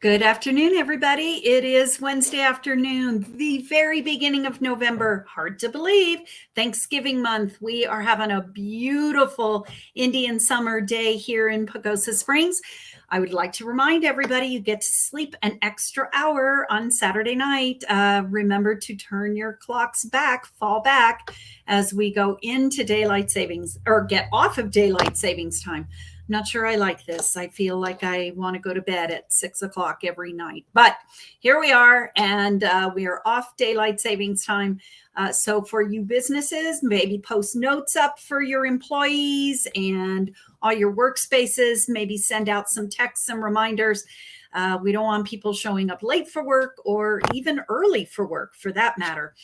Good afternoon, everybody. It is Wednesday afternoon, the very beginning of November. Hard to believe. Thanksgiving month. We are having a beautiful Indian summer day here in Pagosa Springs. I would like to remind everybody you get to sleep an extra hour on Saturday night. Remember to turn your clocks back, fall back as we go into daylight savings or get off of daylight savings time. Not sure I like this. I feel like I want to go to bed at 6 o'clock every night, but here we are, and we are off daylight savings time. So for you businesses, maybe post notes up for your employees and all your workspaces, maybe send out some texts, some reminders. We don't want people showing up late for work or even early for work for that matter.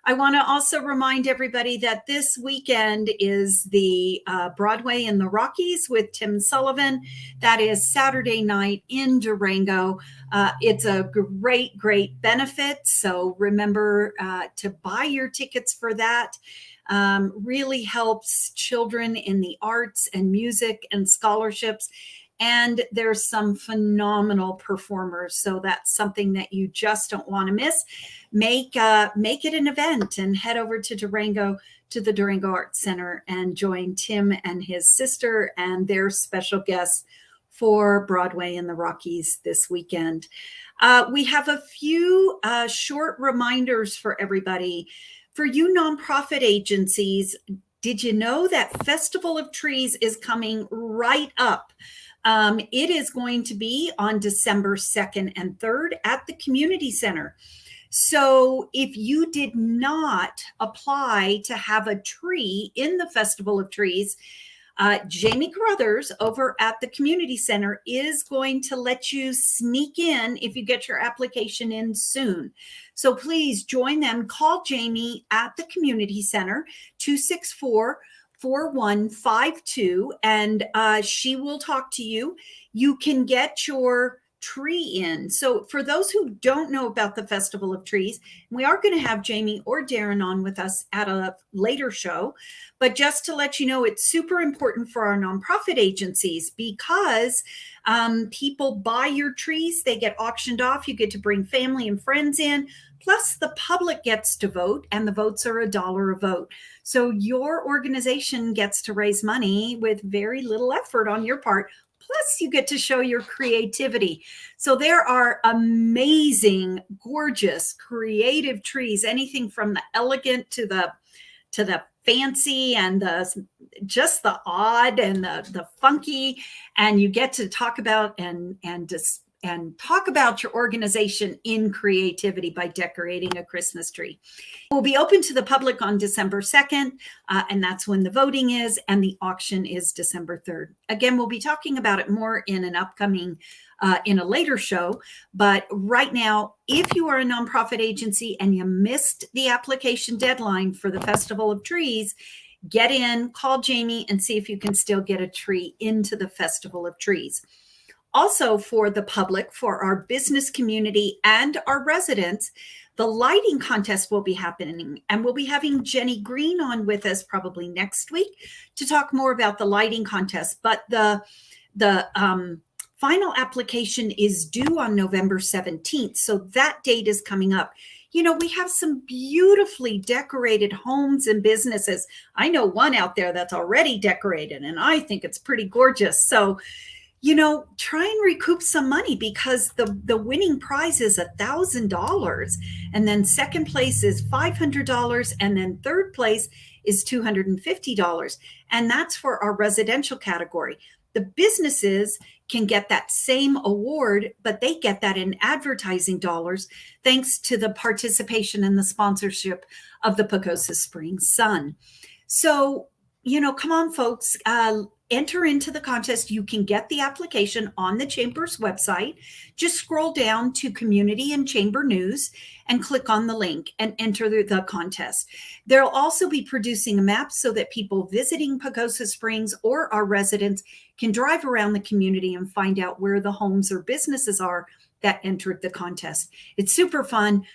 I want to also remind everybody that this weekend is the Broadway in the Rockies with Tim Sullivan. That is Saturday night in Durango. It's a great, great benefit. So remember to buy your tickets for that. Really helps children in the arts and music and scholarships. And there's some phenomenal performers. So that's something that you just don't want to miss. Make it an event and head over to Durango, to the Durango Arts Center, and join Tim and his sister and their special guests for Broadway in the Rockies this weekend. We have a few short reminders for everybody. For you nonprofit agencies, did you know that Festival of Trees is coming right up? It is going to be on December 2nd and 3rd at the community center. So if you did not apply to have a tree in the Festival of Trees, Jamie Carruthers over at the community center is going to let you sneak in if you get your application in soon. So please join them. Call Jamie at the community center, 264-4152, and she will talk to you. You can get your tree in. So for those who don't know about the Festival of Trees, we are going to have Jamie or Darren on with us at a later show, but just to let you know, it's super important for our nonprofit agencies because people buy your trees, they get auctioned off, you get to bring family and friends in, plus the public gets to vote, and the votes are $1 a vote. So your organization gets to raise money with very little effort on your part. Plus, you get to show your creativity. So there are amazing, gorgeous, creative trees, anything from the elegant to the fancy and just the odd and the funky. And you get to talk about and talk about your organization in creativity by decorating a Christmas tree. It will be open to the public on December 2nd, and that's when the voting is, and the auction is December 3rd. Again, we'll be talking about it more in an upcoming, in a later show, but right now, if you are a nonprofit agency and you missed the application deadline for the Festival of Trees, get in, call Jamie, and see if you can still get a tree into the Festival of Trees. Also for the public, for our business community and our residents, the lighting contest will be happening, and we'll be having Jenny Green on with us probably next week to talk more about the lighting contest. But the final application is due on November 17th. So that date is coming up. You know, we have some beautifully decorated homes and businesses. I know one out there that's already decorated, and I think it's pretty gorgeous. So you know, try and recoup some money because the winning prize is $1,000, and then second place is $500, and then third place is $250, and that's for our residential category. The businesses can get that same award, but they get that in advertising dollars thanks to the participation and the sponsorship of the Pagosa Springs Sun. So, you know, come on, folks. Enter into the contest. You can get the application on the Chamber's website. Just scroll down to Community and Chamber News and click on the link and enter the contest. They'll also be producing a map so that people visiting Pagosa Springs or our residents can drive around the community and find out where the homes or businesses are that entered the contest. It's super fun.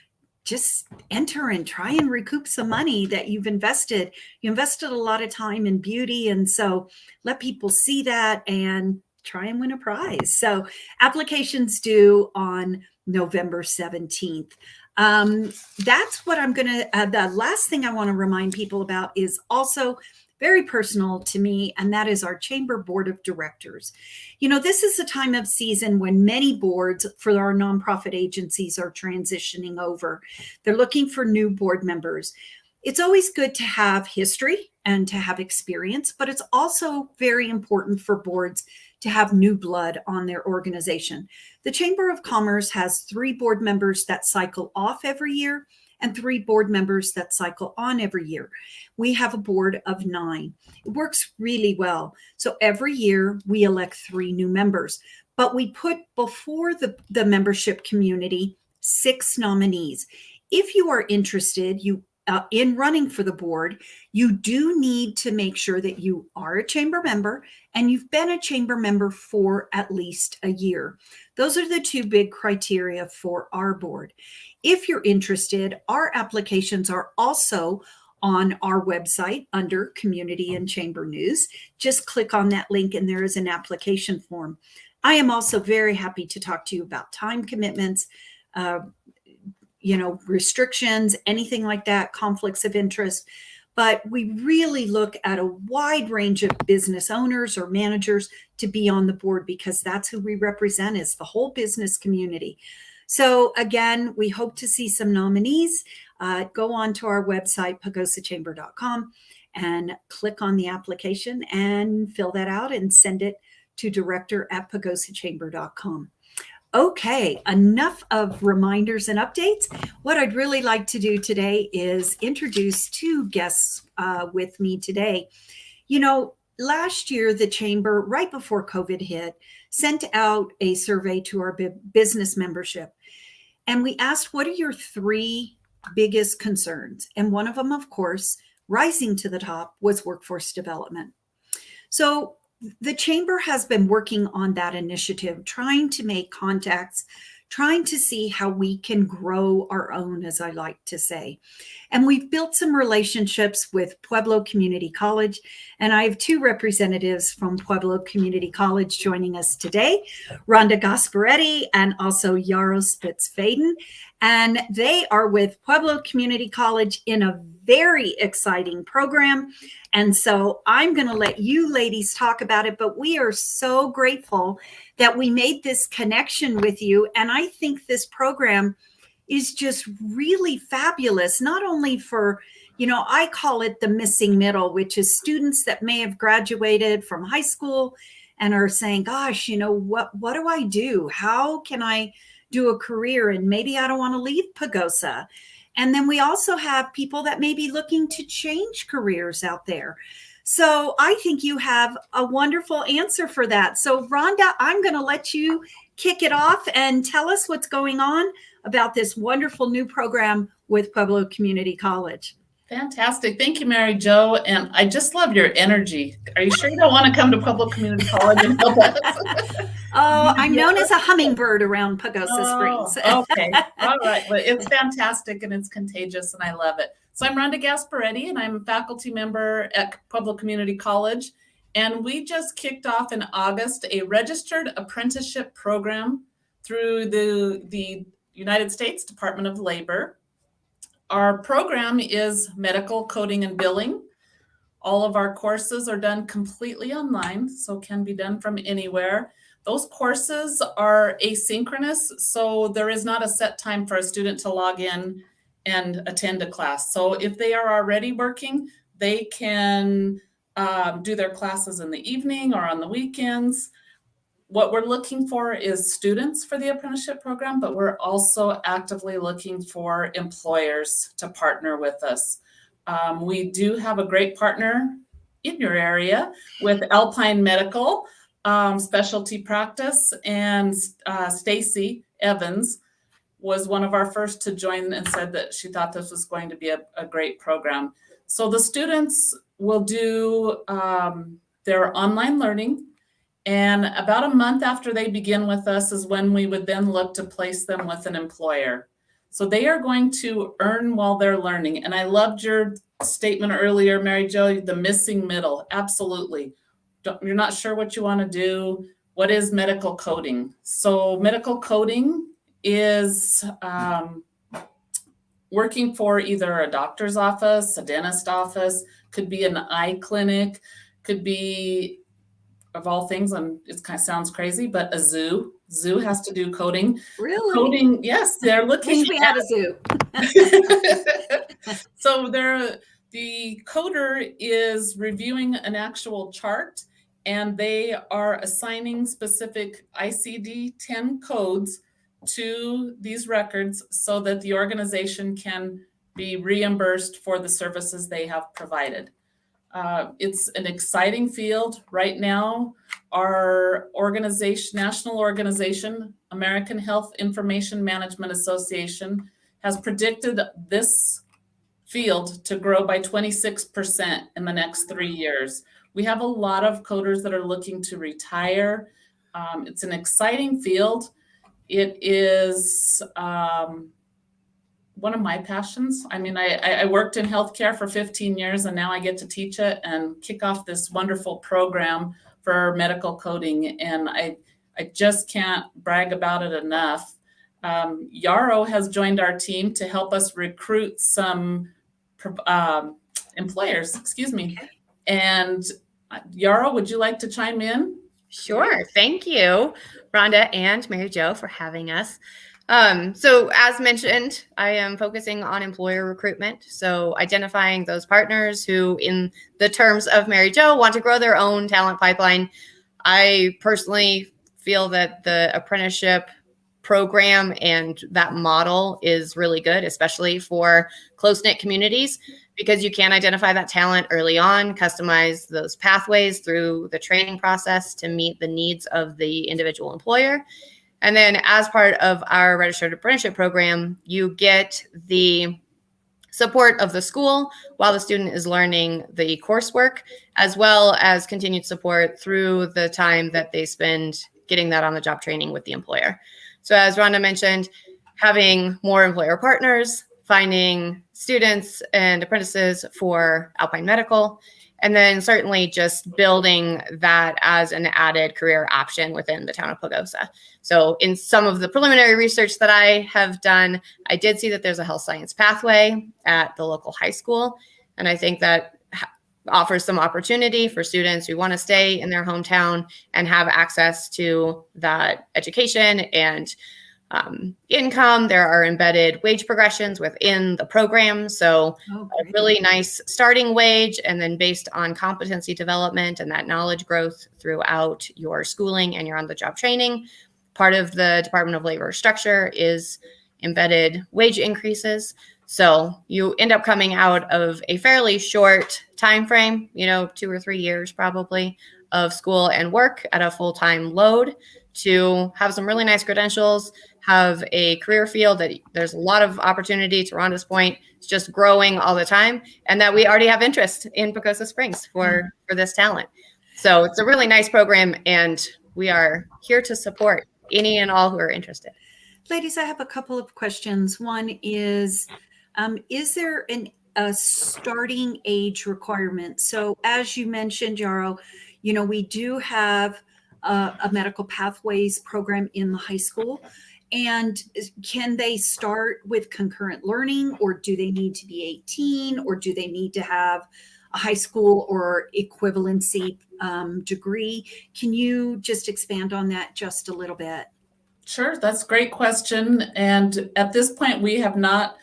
Just enter and try and recoup some money that you've invested. You invested a lot of time in beauty, and so let people see that and try and win a prize. So applications due on November 17th. That's what I'm going to, the last thing I want to remind people about is also very personal to me, and that is our Chamber Board of Directors. You know, this is a time of season when many boards for our nonprofit agencies are transitioning over. They're looking for new board members. It's always good to have history and to have experience, but it's also very important for boards to have new blood on their organization. The Chamber of Commerce has 3 board members that cycle off every year and 3 board members that cycle on every year. We have a board of 9. It works really well. So every year we elect 3 new members, but we put before the membership community 6 nominees. If you are interested, in running for the board, you do need to make sure that you are a chamber member and you've been a chamber member for at least a year. Those are the 2 big criteria for our board. If you're interested, our applications are also on our website under Community and Chamber News. Just click on that link and there is an application form. I am also very happy to talk to you about time commitments, restrictions, anything like that, conflicts of interest. But we really look at a wide range of business owners or managers to be on the board because that's who we represent, is the whole business community. So again, we hope to see some nominees. Go on to our website, pagosachamber.com, and click on the application and fill that out and send it to director@pagosachamber.com. Okay, enough of reminders and updates. What I'd really like to do today is introduce 2 guests with me today. You know, last year, the Chamber, right before COVID hit, sent out a survey to our business membership. And we asked, what are your 3 biggest concerns? And one of them, of course, rising to the top, was workforce development. So the Chamber has been working on that initiative, trying to make contacts, trying to see how we can grow our own, as I like to say. And we've built some relationships with Pueblo Community College, and I have 2 representatives from Pueblo Community College joining us today, Rhonda Gasparetti and also Yaro Spitz-Faden. And they are with Pueblo Community College in a very exciting program. And so I'm going to let you ladies talk about it, but we are so grateful that we made this connection with you. And I think this program is just really fabulous, not only for, I call it the missing middle, which is students that may have graduated from high school and are saying, gosh, what do I do? How can I do a career? And maybe I don't want to leave Pagosa. And then we also have people that may be looking to change careers out there. So I think you have a wonderful answer for that. So Rhonda, I'm going to let you kick it off and tell us what's going on about this wonderful new program with Pueblo Community College. Fantastic. Thank you, Mary Jo. And I just love your energy. Are you sure you don't want to come to Pueblo Community College and help us? Oh, I'm known as a hummingbird around Pagosa Springs. Okay. All right. Well, it's fantastic and it's contagious and I love it. So I'm Rhonda Gasparetti and I'm a faculty member at Pueblo Community College. And we just kicked off in August a registered apprenticeship program through the United States Department of Labor. Our program is medical coding and billing. All of our courses are done completely online, so can be done from anywhere. Those courses are asynchronous, so there is not a set time for a student to log in and attend a class. So if they are already working, they can do their classes in the evening or on the weekends. What we're looking for is students for the apprenticeship program, but we're also actively looking for employers to partner with us. We do have a great partner in your area with Alpine Medical Specialty Practice, and Stacy Evans was one of our first to join and said that she thought this was going to be a great program. So the students will do their online learning, and about a month after they begin with us is when we would then look to place them with an employer. So they are going to earn while they're learning. And I loved your statement earlier, Mary Jo, the missing middle. Absolutely. You're not sure what you want to do. What is medical coding? So medical coding is working for either a doctor's office, a dentist office, could be an eye clinic, could be, of all things, and it kind of sounds crazy, but a zoo. Zoo has to do coding. Really? Coding, yes, they're looking Wish we had a zoo. So the coder is reviewing an actual chart, and they are assigning specific ICD-10 codes to these records so that the organization can be reimbursed for the services they have provided. It's an exciting field right now. Our organization, national organization, American Health Information Management Association, has predicted this field to grow by 26% in the next 3 years. We have a lot of coders that are looking to retire. It's an exciting field. It is one of my passions. I mean, I worked in healthcare for 15 years, and now I get to teach it and kick off this wonderful program for medical coding. And I just can't brag about it enough. Yarrow has joined our team to help us recruit some employers, excuse me. And Yarrow, would you like to chime in? Sure. Thank you, Rhonda and Mary Jo, for having us. So as mentioned, I am focusing on employer recruitment. So identifying those partners who, in the terms of Mary Jo, want to grow their own talent pipeline. I personally feel that the apprenticeship program and that model is really good, especially for close-knit communities, because you can identify that talent early on, customize those pathways through the training process to meet the needs of the individual employer. And then as part of our registered apprenticeship program, you get the support of the school while the student is learning the coursework, as well as continued support through the time that they spend getting that on-the-job training with the employer. So as Rhonda mentioned, having more employer partners, finding students and apprentices for Alpine Medical, and then certainly just building that as an added career option within the town of Pagosa. So in some of the preliminary research that I have done, I did see that there's a health science pathway at the local high school. And I think that offers some opportunity for students who want to stay in their hometown and have access to that education and income. There are embedded wage progressions within the program. So a really nice starting wage, and then based on competency development and that knowledge growth throughout your schooling and your on-the-job training. Part of the Department of Labor structure is embedded wage increases. So you end up coming out of a fairly short time frame, 2 or 3 years probably, of school and work at a full-time load to have some really nice credentials, have a career field that there's a lot of opportunity, to Rhonda's point. It's just growing all the time, and that we already have interest in Pagosa Springs for this talent. So it's a really nice program, and we are here to support any and all who are interested. Ladies, I have a couple of questions. One is there a starting age requirement? So as you mentioned, Yarrow, we do have a medical pathways program in the high school. And can they start with concurrent learning, or do they need to be 18, or do they need to have a high school or equivalency degree? Can you just expand on that just a little bit? Sure, that's a great question. And at this point, we have not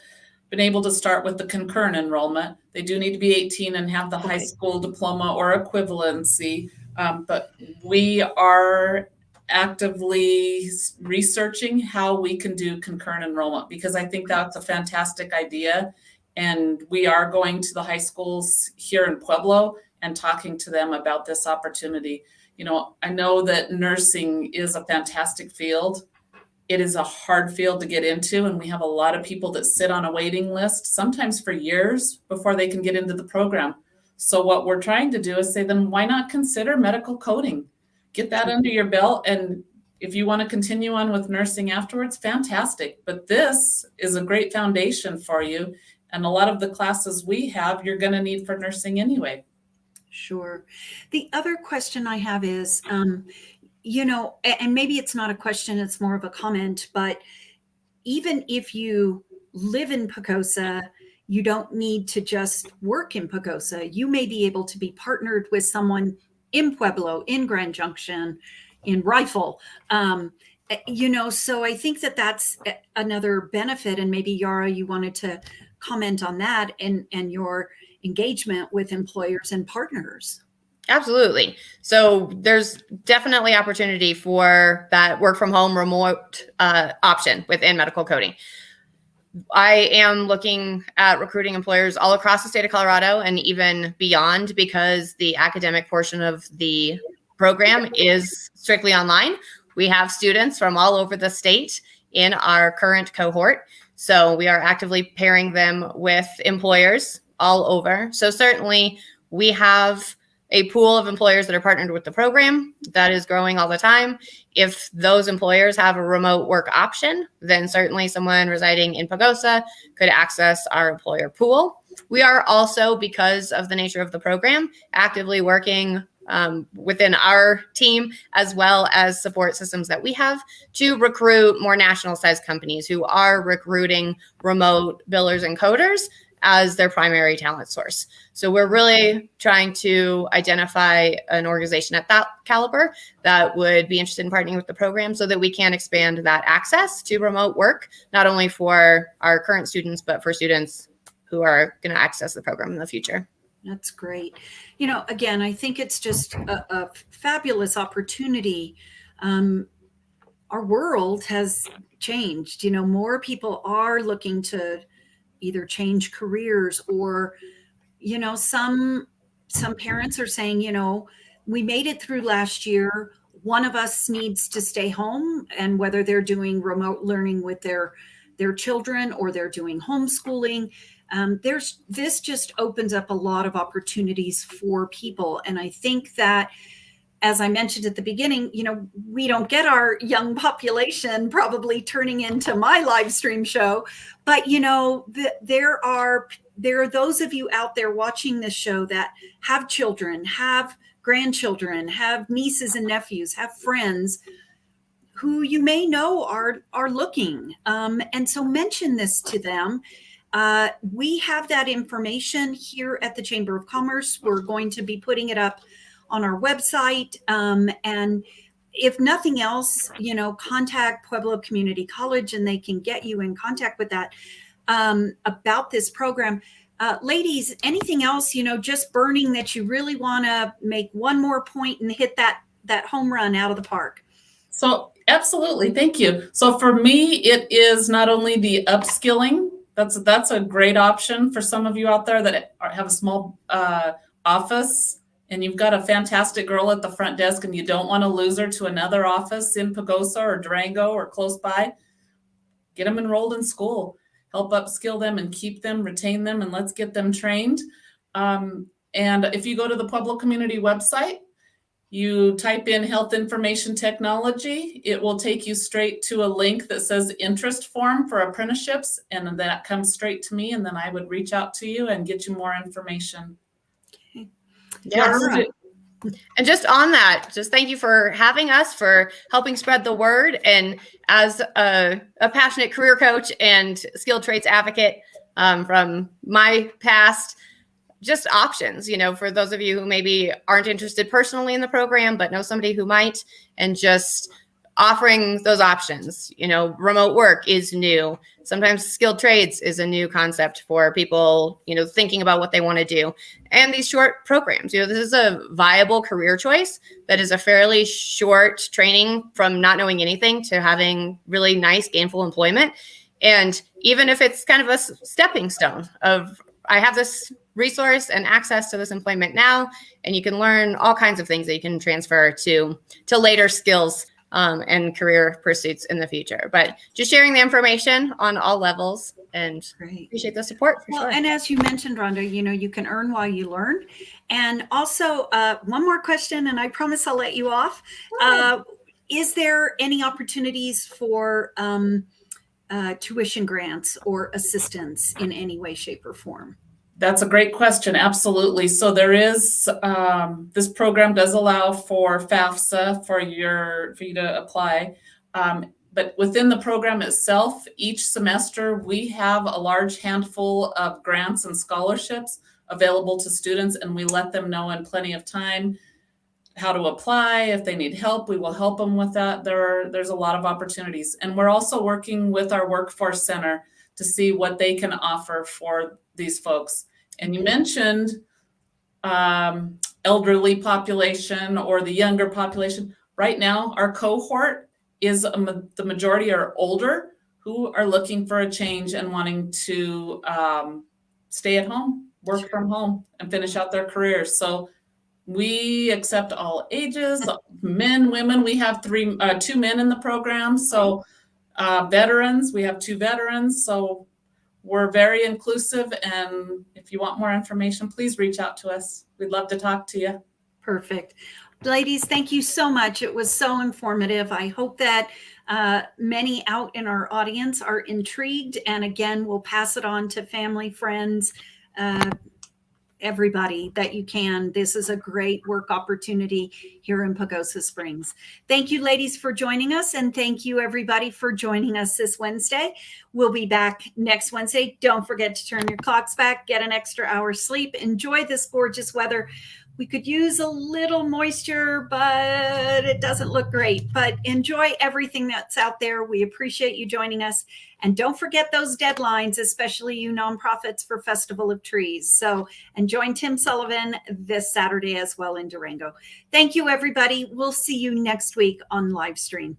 been able to start with the concurrent enrollment. They do need to be 18 and have the high school diploma or equivalency. But we are actively researching how we can do concurrent enrollment, because I think that's a fantastic idea. And we are going to the high schools here in Pueblo and talking to them about this opportunity. I know that nursing is a fantastic field. It is a hard field to get into, and we have a lot of people that sit on a waiting list, sometimes for years, before they can get into the program. So what we're trying to do is say, then why not consider medical coding? Get that under your belt, and if you want to continue on with nursing afterwards, fantastic. But this is a great foundation for you, and a lot of the classes we have, you're going to need for nursing anyway. Sure. The other question I have is, and maybe it's not a question, it's more of a comment, but even if you live in Pocosa, you don't need to just work in Pocosa. You may be able to be partnered with someone in Pueblo, in Grand Junction, in Rifle. So I think that that's another benefit. And maybe Yara, you wanted to comment on that and your engagement with employers and partners. Absolutely. So there's definitely opportunity for that work from home remote option within medical coding. I am looking at recruiting employers all across the state of Colorado and even beyond, because the academic portion of the program is strictly online. We have students from all over the state in our current cohort. So we are actively pairing them with employers all over. So certainly we have a pool of employers that are partnered with the program that is growing all the time. If those employers have a remote work option, then certainly someone residing in Pocosa could access our employer pool. We are also, because of the nature of the program, actively working within our team, as well as support systems that we have, to recruit more national sized companies who are recruiting remote billers and coders as their primary talent source. So we're really trying to identify an organization at that caliber that would be interested in partnering with the program so that we can expand that access to remote work, not only for our current students, but for students who are going to access the program in the future. That's great. Again, I think it's just a fabulous opportunity. Our world has changed. More people are looking to either change careers, or some parents are saying, we made it through last year, one of us needs to stay home, and whether they're doing remote learning with their children or they're doing homeschooling, this just opens up a lot of opportunities for people. And I think that, as I mentioned at the beginning, we don't get our young population probably turning into my live stream show, but there are those of you out there watching this show that have children, have grandchildren, have nieces and nephews, have friends who you may know are looking, and so mention this to them. We have that information here at the Chamber of Commerce. We're going to be putting it up on our website. And if nothing else, contact Pueblo Community College and they can get you in contact with that about this program. Ladies, anything else, just burning that you really want to make one more point and hit that home run out of the park? So absolutely. Thank you. So for me, it is not only the upskilling. That's a great option for some of you out there that have a small office, and you've got a fantastic girl at the front desk and you don't want to lose her to another office in Pocosa or Durango or close by. Get them enrolled in school, help upskill them and keep them, retain them, and let's get them trained. And if you go to the Pueblo Community website, you type in health information technology, it will take you straight to a link that says interest form for apprenticeships, and that comes straight to me, and then I would reach out to you and get you more information. Okay. Yes. And just on that, just thank you for having us, for helping spread the word. And as a passionate career coach and skilled trades advocate from my past, just options, for those of you who maybe aren't interested personally in the program, but know somebody who might, and just offering those options. Remote work is new. Sometimes skilled trades is a new concept for people, thinking about what they want to do. And these short programs, this is a viable career choice that is a fairly short training from not knowing anything to having really nice gainful employment. And even if it's kind of a stepping stone of, I have this resource and access to this employment now, and you can learn all kinds of things that you can transfer to later skills and career pursuits in the future. But just sharing the information on all levels, and Great. Appreciate the support for sure. And as you mentioned, Rhonda, you can earn while you learn. And also one more question, and I promise I'll let you off. Is there any opportunities for tuition grants or assistance in any way, shape, or form? That's a great question. Absolutely. So there is this program does allow for FAFSA for you to apply. But within the program itself, each semester we have a large handful of grants and scholarships available to students, and we let them know in plenty of time how to apply. If they need help, we will help them with that. There's a lot of opportunities. And we're also working with our workforce center to see what they can offer for these folks. And you mentioned elderly population or the younger population. Right now, our cohort is the majority are older who are looking for a change and wanting to stay at home, work from home, and finish out their careers. So we accept all ages, men, women. We have two men in the program. So veterans, we have 2 veterans. So we're very inclusive. And if you want more information, please reach out to us. We'd love to talk to you. Perfect. Ladies, thank you so much. It was so informative. I hope that many out in our audience are intrigued. And again, we'll pass it on to family, friends, everybody that you can. This is a great work opportunity here in Pagosa Springs. Thank you, ladies, for joining us. And thank you, everybody, for joining us this Wednesday. We'll be back next Wednesday. Don't forget to turn your clocks back, get an extra hour's sleep, enjoy this gorgeous weather. We could use a little moisture, but it doesn't look great. But enjoy everything that's out there. We appreciate you joining us. And don't forget those deadlines, especially you nonprofits for Festival of Trees. So, and join Tim Sullivan this Saturday as well in Durango. Thank you, everybody. We'll see you next week on live stream.